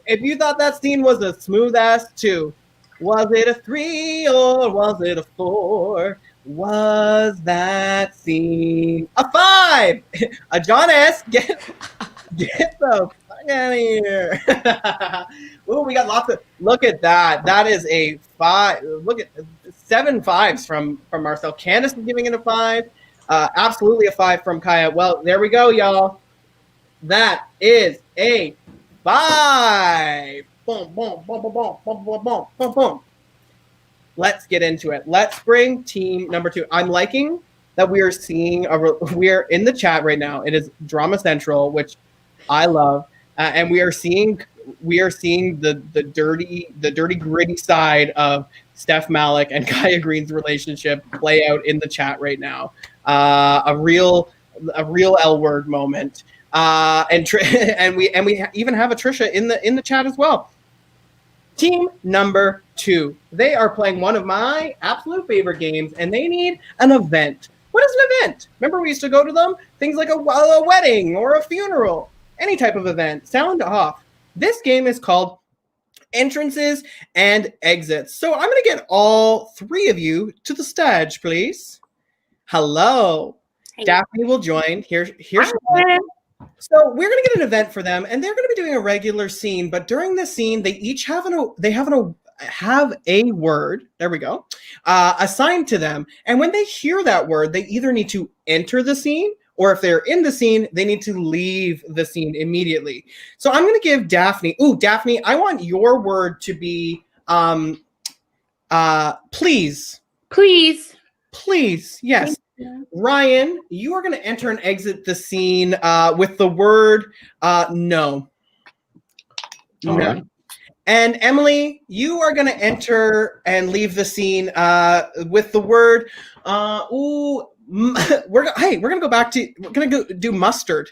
Speaker 2: If you thought that scene was a smooth-ass 2. Was it a 3 or was it a 4? Was that scene a 5? A John S. Get the fuck out of here. Oh, we got lots of. Look at that. That is a 5. Look at 7 5s from Marcel. Candace is giving it a 5. Absolutely a 5 from Kaya. Well, there we go, y'all. That is a 5. Boom, boom, boom, boom, boom, boom, boom, boom, boom, boom. Let's get into it. Let's bring team number 2. I'm liking that we are seeing we're in the chat right now. It is Drama Central, which I love, and we are seeing the dirty gritty side of Steph Malik and Kaya Green's relationship play out in the chat right now. A real L word moment. And we even have a Trisha in the chat as well. Team number 2. They are playing one of my absolute favorite games, and they need an event. What is an event? Remember, we used to go to them? Things like a wedding or a funeral, any type of event. Sound off. This game is called Entrances and Exits. So I'm going to get all 3 of you to the stage, please. Hello. Hey. Daphne will join. Here's So we're going to get an event for them, and they're going to be doing a regular scene. But during this scene, they each have a word. There we go. Assigned to them, and when they hear that word, they either need to enter the scene, or if they're in the scene, they need to leave the scene immediately. So I'm going to give Daphne. Ooh, Daphne, I want your word to be please. Please. Please. Yes. Ryan, you are going to enter and exit the scene with the word no.
Speaker 6: All right.
Speaker 2: And Emily, you are going to enter and leave the scene with the word we're going to do mustard.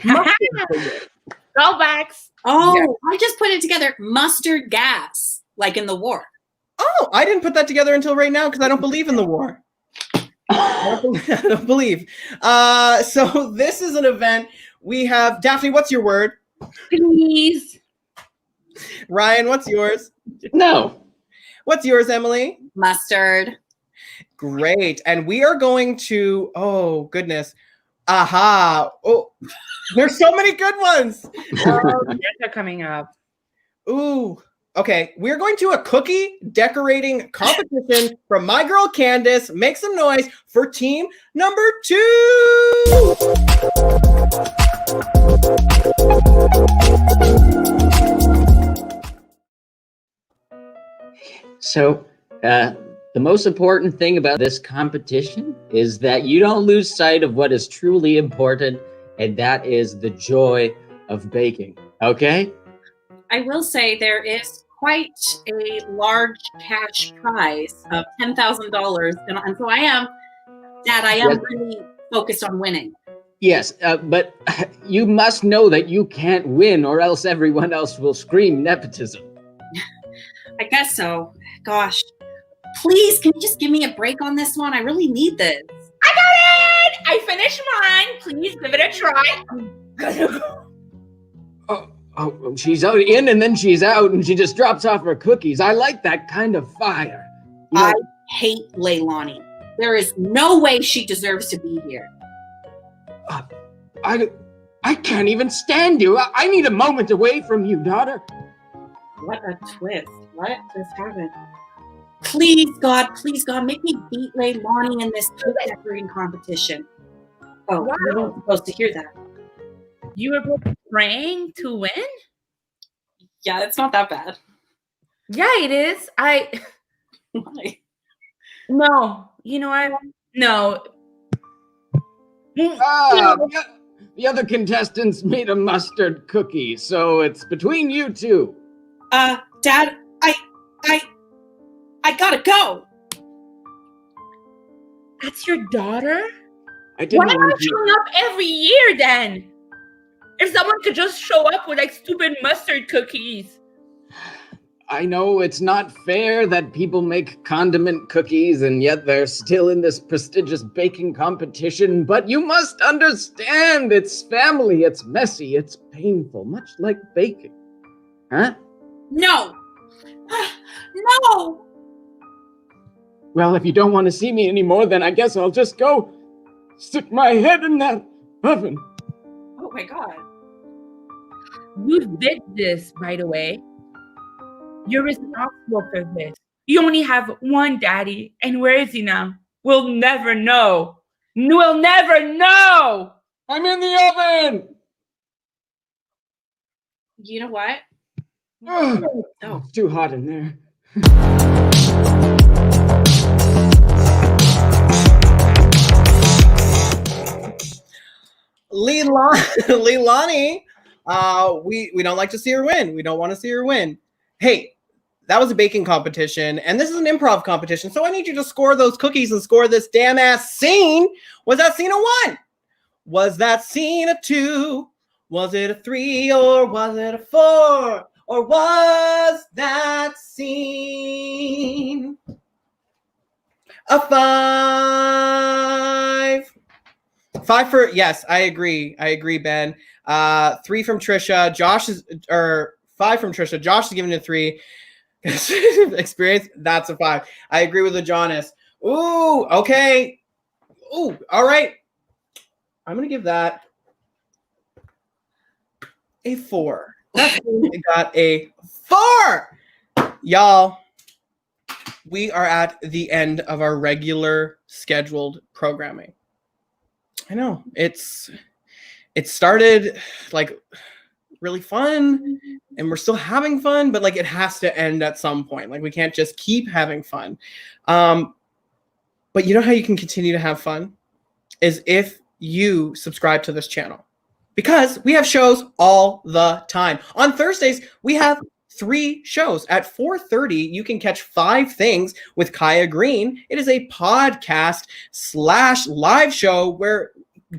Speaker 10: Go backs. Oh, yeah. I just put it together. Mustard gas, like in the war.
Speaker 2: Oh, I didn't put that together until right now because I don't believe in the war. I don't believe. So this is an event. We have Daphne. What's your word?
Speaker 5: Please.
Speaker 2: Ryan, what's yours?
Speaker 6: No.
Speaker 2: What's yours, Emily?
Speaker 10: Mustard.
Speaker 2: Great. And we are going to. Oh goodness. Aha. Oh, there's so many good ones.
Speaker 5: They're coming up.
Speaker 2: Ooh. Okay, we're going to a cookie decorating competition from my girl Candace. Make some noise for team number 2.
Speaker 11: So, the most important thing about this competition is that you don't lose sight of what is truly important, and that is the joy of baking. Okay?
Speaker 10: I will say there is quite a large cash prize of $10,000, and so I am really focused on winning.
Speaker 11: Yes, but you must know that you can't win, or else everyone else will scream nepotism.
Speaker 10: I guess so. Gosh, Please, can you just give me a break on this one? I really need this.
Speaker 5: I got it! I finished mine. Please give it a try. I'm gonna go.
Speaker 11: Oh, she's out in and then she's out and she just drops off her cookies. I like that kind of fire. You know,
Speaker 10: I hate Leilani. There is no way she deserves to be here.
Speaker 11: I can't even stand you. I need a moment away from you, daughter.
Speaker 10: What a twist. What just happened? Please, God, make me beat Leilani in this cake decorating competition. Oh, wow. We weren't supposed to hear that.
Speaker 5: You were both praying to win?
Speaker 10: Yeah, it's not that bad.
Speaker 5: Yeah, it is.
Speaker 10: Why?
Speaker 5: No. You know what? No.
Speaker 11: The other contestants made a mustard cookie, so it's between you two.
Speaker 10: Dad, I gotta go.
Speaker 5: That's your daughter?
Speaker 11: I didn't
Speaker 5: Why am I
Speaker 11: want you.
Speaker 5: showing up every year then? If someone could just show up with like stupid mustard cookies.
Speaker 11: I know it's not fair that people make condiment cookies and yet they're still in this prestigious baking competition, but you must understand it's family, it's messy, it's painful, much like baking. Huh?
Speaker 10: No. No.
Speaker 11: Well, if you don't want to see me anymore, then I guess I'll just go stick my head in that oven.
Speaker 10: Oh my God.
Speaker 5: You did this, by the way. You're responsible for this. You only have one daddy, and where is he now? We'll never know. We'll never know.
Speaker 11: I'm in the oven.
Speaker 10: You know what?
Speaker 11: Oh, it's too hot in there.
Speaker 2: Leilani, we don't like to see her win. We don't want to see her win. Hey, that was a baking competition, and this is an improv competition, so I need you to score those cookies and score this damn ass scene. Was that scene a 1? Was that scene a 2? Was it a 3 or was it a 4? Or was that scene a 5? 5 for, yes, I agree, Ben. 3 from Trisha. 5 from Trisha. Josh is giving it a 3. Experience, that's a 5. I agree with the Jonas. Ooh, okay. Ooh, all right. I'm gonna give that a 4. I got a 4. Y'all, we are at the end of our regular scheduled programming. I know it started like really fun and we're still having fun, but like it has to end at some point. Like we can't just keep having fun. But you know how you can continue to have fun is if you subscribe to this channel, because we have shows all the time. On Thursdays, we have 3 shows. At 4:30, you can catch 5 Things with Kaya Green. It is a podcast / live show where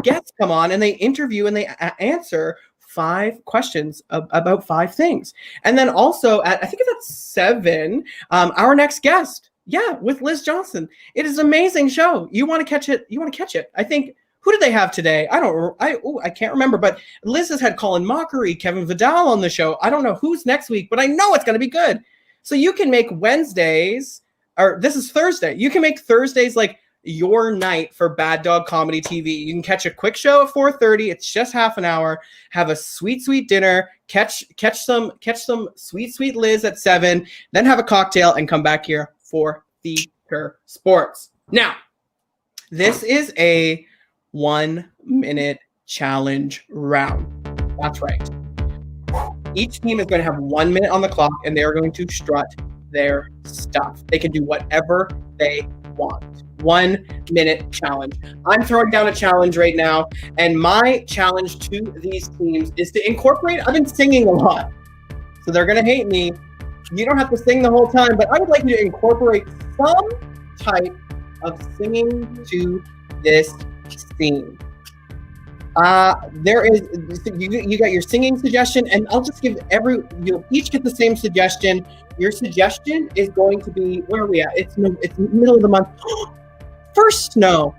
Speaker 2: guests come on and they interview and they answer 5 questions about 5 things. And then also at, I think it's at 7, our next guest, with Liz Johnson. It is an amazing show. You want to catch it. I think, who did they have today? I can't remember, but Liz has had Colin Mockery, Kevin Vidal on the show. I don't know who's next week, but I know it's going to be good. So you can make Wednesdays, or this is Thursday. You can make Thursdays like your night for Bad Dog Comedy TV. You can catch a quick show at 4:30. It's just half an hour. Have a sweet dinner. Catch some sweet Liz at 7. Then have a cocktail and come back here for Theater Sports. Now, this is a 1-minute challenge round. That's right. Each team is going to have 1 minute on the clock, and they are going to strut their stuff. They can do whatever they want. 1 minute challenge. I'm throwing down a challenge right now, and my challenge to these teams is to incorporate. I've been singing a lot, so they're going to hate me. You don't have to sing the whole time, but I would like you to incorporate some type of singing to this scene. There is you got your singing suggestion, and I'll just give you'll each get the same suggestion. Your suggestion is going to be, where are we at? It's middle of the month. First snow.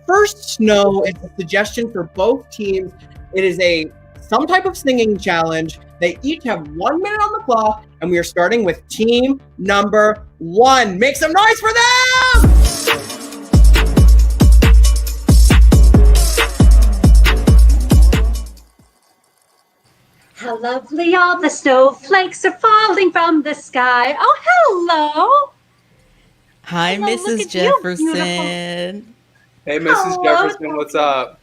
Speaker 2: First snow is a suggestion for both teams. It is some type of singing challenge. They each have 1 minute on the clock, and we are starting with team number 1. Make some noise for them!
Speaker 3: How lovely all the snowflakes are falling from the sky. Oh, hello.
Speaker 4: Hi,
Speaker 3: Hello, look
Speaker 4: Mrs.
Speaker 3: at you, beautiful.
Speaker 4: Jefferson.
Speaker 7: Hey, Mrs.
Speaker 3: Hello.
Speaker 7: Jefferson, what's up?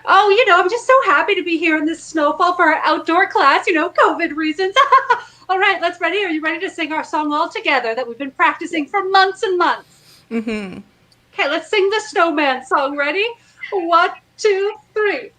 Speaker 3: Oh, I'm just so happy to be here in this snowfall for our outdoor class, COVID reasons. All right, let's ready. Are you ready to sing our song all together that we've been practicing for months and months?
Speaker 4: Mm-hmm.
Speaker 3: Okay, let's sing the snowman song. Ready? 1, 2, 3.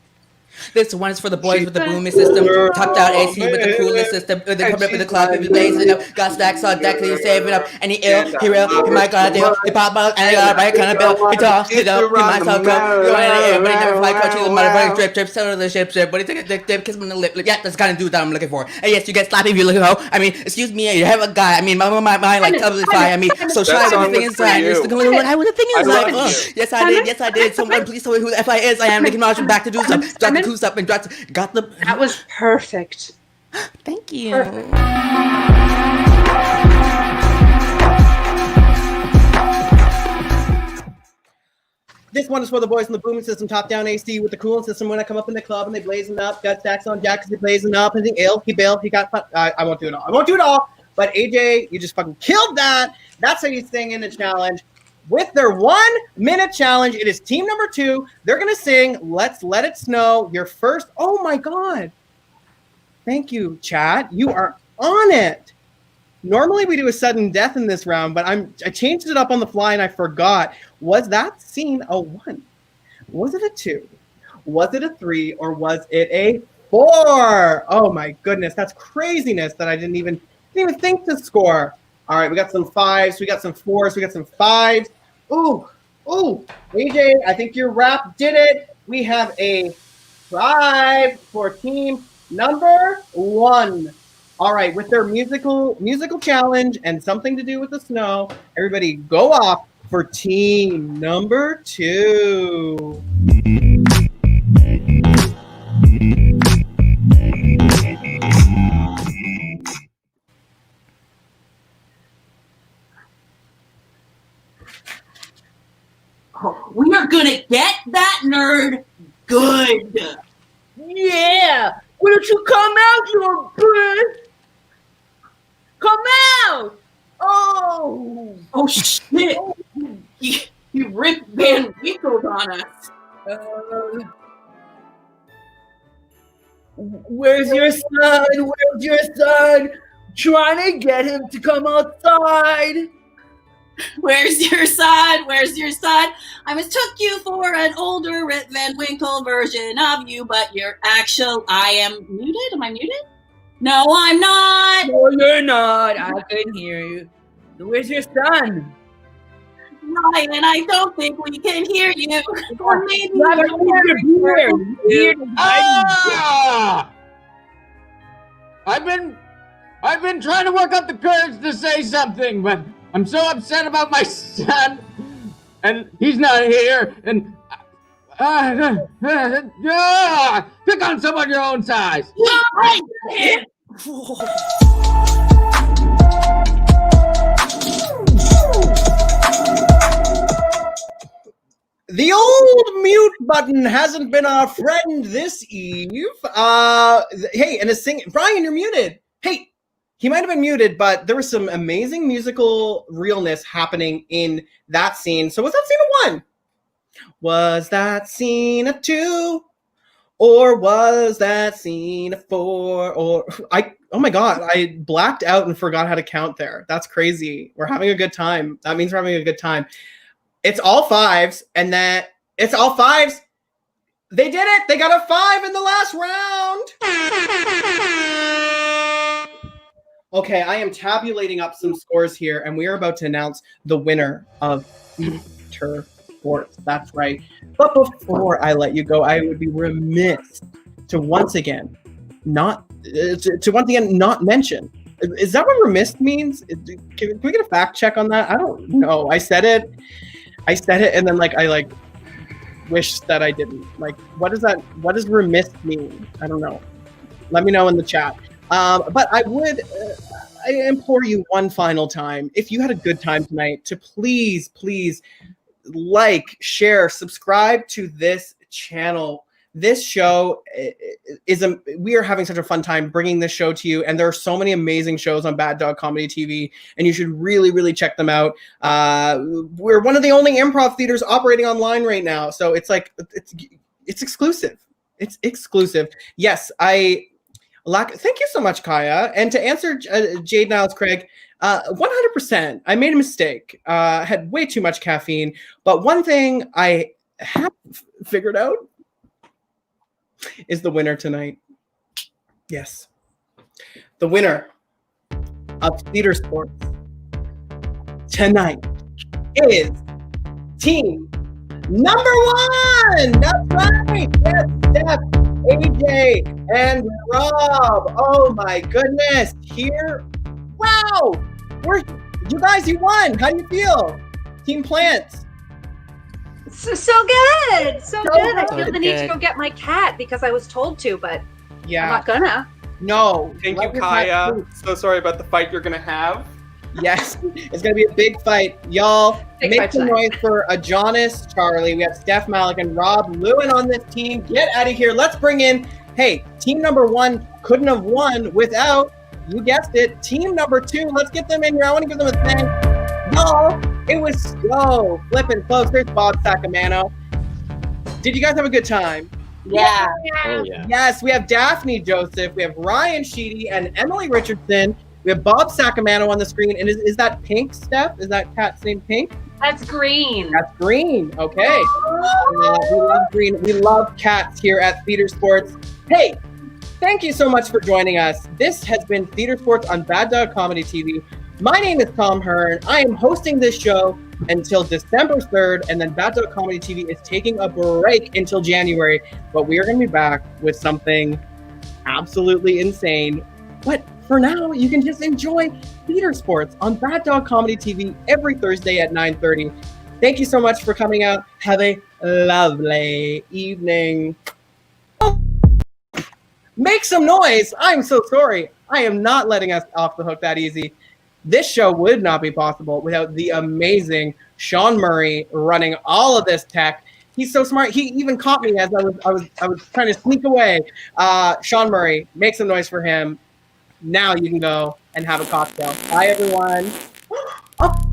Speaker 4: This one is for the boys with the booming system, topped out AC with the coolest system, with the coming up with the cloud, people blazing up, got stacks on deck, clean saving up, and he ill, he real, he might got a deal, he pop out, and he got a right kind of bill, he tall, he dope, he might sell go, you in the air, but he never fly, coach, he's a motherfucking drip, sell the ship, but he took a dip, kiss him in the lip, yeah, that's the kind of dude that I'm looking for, and yes, you get slappy if you look at hoe, I mean, excuse me, you have a guy, I mean, my mind like totally fly, I mean, so shy with the thing inside, just the thing inside, yes I did, someone please tell me who the F.I. is, I am making motion back to do something, drop the goose up and drop
Speaker 3: That was perfect.
Speaker 4: Thank you.
Speaker 3: Perfect.
Speaker 2: This one is for the boys in the booming system, top-down AC with the cooling system. When I come up in the club and they blazing up, got stacks on jackets, they blazing up, and he bailed, he got. I won't do it all. I won't do it all. But AJ, you just fucking killed that. That's how you sing in the challenge. With their 1 minute challenge, it is team number 2. They're going to sing Let's Let It Snow. Your first. Oh my God. Thank you, chat. You are on it. Normally we do a sudden death in this round, but I changed it up on the fly and I forgot. Was that scene a 1? Was it a 2? Was it a 3? Or was it a 4? Oh my goodness. That's craziness that I didn't even think to score. All right, we got some 5s, we got some 4s, we got some 5s. Ooh, AJ, I think your rap did it. We have a 5 for team number 1. All right, with their musical challenge and something to do with the snow, everybody go off for team number 2.
Speaker 10: We are gonna get that nerd good.
Speaker 5: Yeah. Why don't you come out, you bird? Come out.
Speaker 10: Oh shit! He Rick Van Winkle on us.
Speaker 5: Where's your son? Where's your son? Trying to get him to come outside.
Speaker 10: Where's your son? Where's your son? I mistook you for an older Rip Van Winkle version of you, but you're actual. I am muted? Am I muted? No, I'm not.
Speaker 5: No, you're not. I couldn't hear you. Where's your son?
Speaker 10: Ryan, I don't think we can hear you. Or maybe
Speaker 11: I've been trying to work up the courage to say something, but I'm so upset about my son, and he's not here, and pick on someone your own size.
Speaker 2: The old mute button hasn't been our friend this eve. Hey, and a sing. Brian, you're muted. Hey, he might have been muted, but there was some amazing musical realness happening in that scene. So was that scene a 1? Was that scene a 2? Or was that scene a 4? Or oh my God, I blacked out and forgot how to count there. That's crazy. We're having a good time. That means we're having a good time. It's all 5s, and it's all 5s. They did it. They got a 5 in the last round. Okay, I am tabulating up some scores here, and we are about to announce the winner of Theater Sports. That's right. But before I let you go, I would be remiss to once again not mention. Is that what remiss means? Can we get a fact check on that? I don't know. I said it, and then I wish that I didn't. Like, what does remiss mean? I don't know. Let me know in the chat. But I implore you one final time, if you had a good time tonight, to please like, share, subscribe to this channel. This show we are having such a fun time bringing this show to you, and there are so many amazing shows on Bad Dog Comedy TV, and you should really check them out. We're one of the only improv theaters operating online right now, so it's exclusive. It's exclusive. Yes, thank you so much, Kaya. And to answer Jade Niles Craig, 100%. I made a mistake. Had way too much caffeine. But one thing I have figured out is the winner tonight. Yes. The winner of Theatresports tonight is team number 1. That's right. Yes, Steph, AJ, and Rob. Oh my goodness. Here. Wow. You guys, you won. How do you feel? Team Plants.
Speaker 3: So good. So good. I feel the need to
Speaker 4: good.
Speaker 3: go get my cat because I was told to, but
Speaker 2: Yeah.
Speaker 3: I'm not gonna.
Speaker 2: No.
Speaker 7: Thank
Speaker 2: Let
Speaker 7: you,
Speaker 2: your cat
Speaker 7: Kaya.
Speaker 2: sleep.
Speaker 7: So sorry about the fight you're gonna have.
Speaker 2: Yes, it's gonna be a big fight, y'all.
Speaker 3: Big
Speaker 2: Make
Speaker 3: fight
Speaker 2: some
Speaker 3: tonight.
Speaker 2: noise for Adonis, Charlie. We have Steph Malik and Rob Lewin on this team. Get out of here. Let's bring in. Hey, team number 1 couldn't have won without, you guessed it, team number 2. Let's get them in here. I want to give them a thank. Y'all, it was so flippin' close. There's Bob Sacamano. Did you guys have a good time?
Speaker 8: Yeah.
Speaker 11: Oh yeah.
Speaker 2: Yes, we have Daphne Joseph, we have Ryan Sheedy, and Emily Richardson. We have Bob Sacamano on the screen. And is that Pink, Steph? Is that cat's name Pink?
Speaker 3: That's green.
Speaker 2: That's Green. Okay. We love Green. We love cats here at Theatresports. Hey, thank you so much for joining us. This has been Theatresports on Bad Dog Comedy TV. My name is Tom Hearn. I am hosting this show until December 3rd, and then Bad Dog Comedy TV is taking a break until January. But we are going to be back with something absolutely insane. But for now, you can just enjoy Theatresports on Bad Dog Comedy TV every Thursday at 9:30. Thank you so much for coming out. Have a lovely evening. Oh, make some noise. I'm so sorry. I am not letting us off the hook that easy. This show would not be possible without the amazing Sean Murray running all of this tech. He's so smart. He even caught me as I was trying to sneak away. Sean Murray, make some noise for him. Now you can go and have a cocktail. Bye, everyone. Oh.